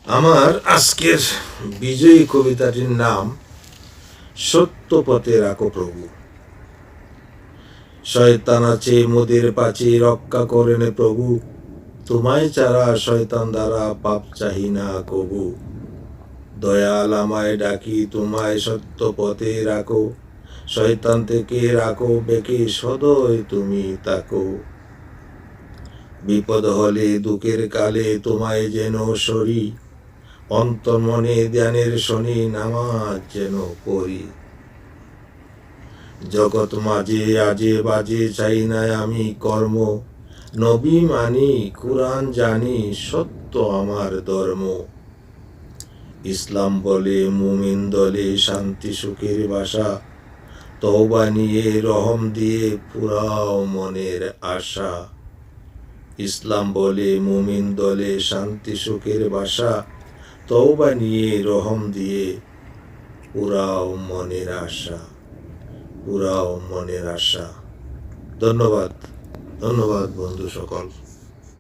আমার আজকের বিজয়ী কবিতাটির নাম সত্য পথে রাখো প্রভু। শয়তান আছে মোদের পাচে, রক্ষা করেন প্রভু। তোমায় ছাড়া শয়তান দ্বারা পাপ চাহি না কবু। দয়াল আমায় ডাকি তোমায় সত্য পথে রাখো। শয়তান থেকে রাখো বেঁকে সদয় তুমি তাকো। বিপদ হলে দুঃখের কালে তোমায় যেন সরি। অন্তর্মনে ধ্যানের শনি নামাজ যেন পড়ি। জগৎ মাঝে আজে বাজে চাই না আমি কর্ম। নবী মানি কুরআন জানি সত্য আমার ধর্ম। ইসলাম বলে মুমিন দলে শান্তি সুখের বাসা। তওবা নিয়ে রহম দিয়ে পুরাও মনের আশা। ইসলাম বলে মুমিন দলে শান্তি সুখের বাসা। তওবা নিয়ে রহম দিয়ে পুরাও মনের আশা, পুরাও মনের আশা। ধন্যবাদ, ধন্যবাদ বন্ধু সকল।